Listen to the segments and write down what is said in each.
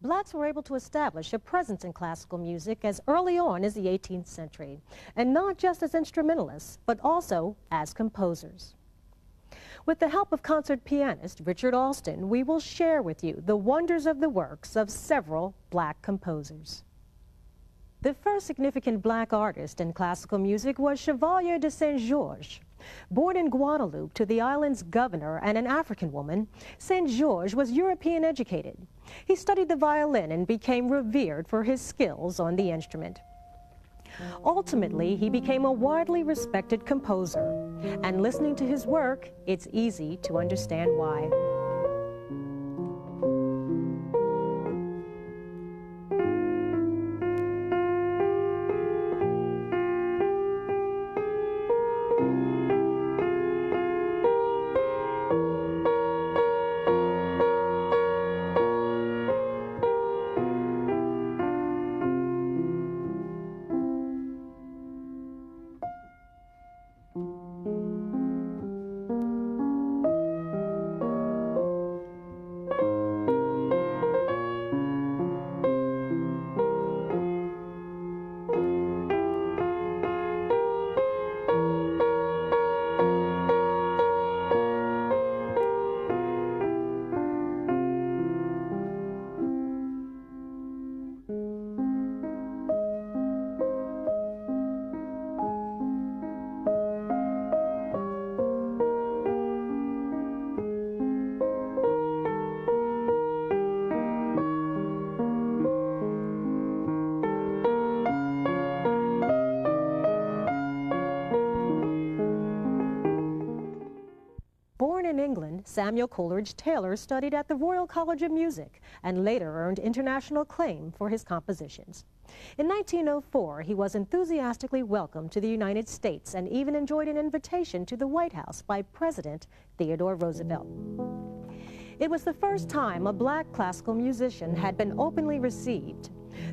Blacks were able to establish a presence in classical music as early on as the 18th century, and not just as instrumentalists, but also as composers. With the help of concert pianist Richard Alston, we will share with you the wonders of the works of several black composers. The first significant black artist in classical music was Chevalier de Saint-Georges. Born in Guadeloupe to the island's governor and an African woman, Saint-Georges was European educated. He studied the violin and became revered for his skills on the instrument. Ultimately, he became a widely respected composer, and listening to his work, it's easy to understand why. Born in England, Samual Coleridge-Taylor studied at the Royal College of Music and later earned international acclaim for his compositions. In 1904, he was enthusiastically welcomed to the United States and even enjoyed an invitation to the White House by President Theodore Roosevelt. It was the first time a black classical musician had been openly received.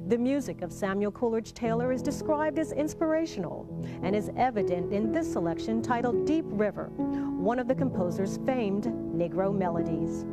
The music of Samual Coleridge-Taylor is described as inspirational and is evident in this selection titled Deep River, one of the composer's famed Negro melodies.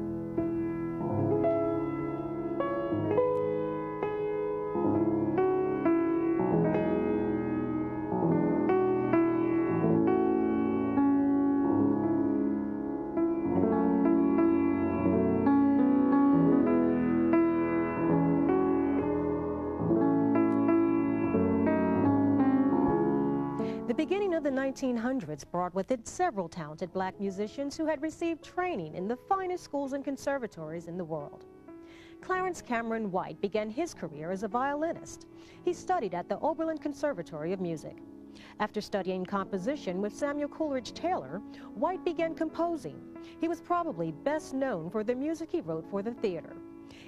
The beginning of the 1900s brought with it several talented black musicians who had received training in the finest schools and conservatories in the world. Clarence Cameron White began his career as a violinist. He studied at the Oberlin Conservatory of Music. After studying composition with Samual Coleridge-Taylor, White began composing. He was probably best known for the music he wrote for the theater.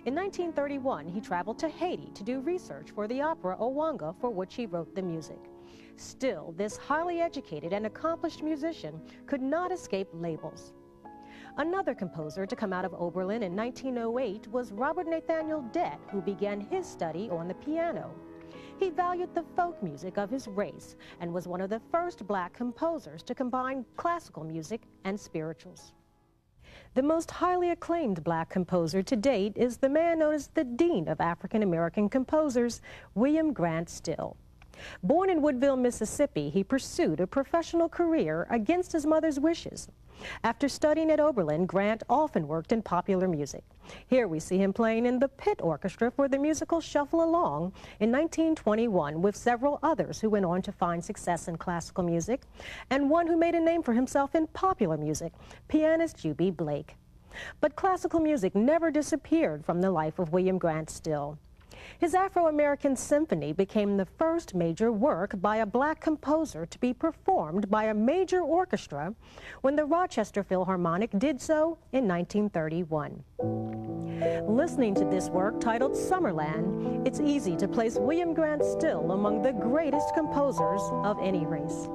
In 1931, he traveled to Haiti to do research for the opera Owanga, for which he wrote the music. Still, this highly educated and accomplished musician could not escape labels. Another composer to come out of Oberlin in 1908 was Robert Nathaniel Dett, who began his study on the piano. He valued the folk music of his race and was one of the first black composers to combine classical music and spirituals. The most highly acclaimed black composer to date is the man known as the Dean of African American Composers, William Grant Still. Born in Woodville, Mississippi, he pursued a professional career against his mother's wishes. After studying at Oberlin, Grant often worked in popular music. Here we see him playing in the pit orchestra for the musical Shuffle Along in 1921 with several others who went on to find success in classical music, and one who made a name for himself in popular music, pianist U.B. Blake. But classical music never disappeared from the life of William Grant Still. His Afro-American Symphony became the first major work by a black composer to be performed by a major orchestra when the Rochester Philharmonic did so in 1931. Listening to this work titled Summerland, it's easy to place William Grant Still among the greatest composers of any race.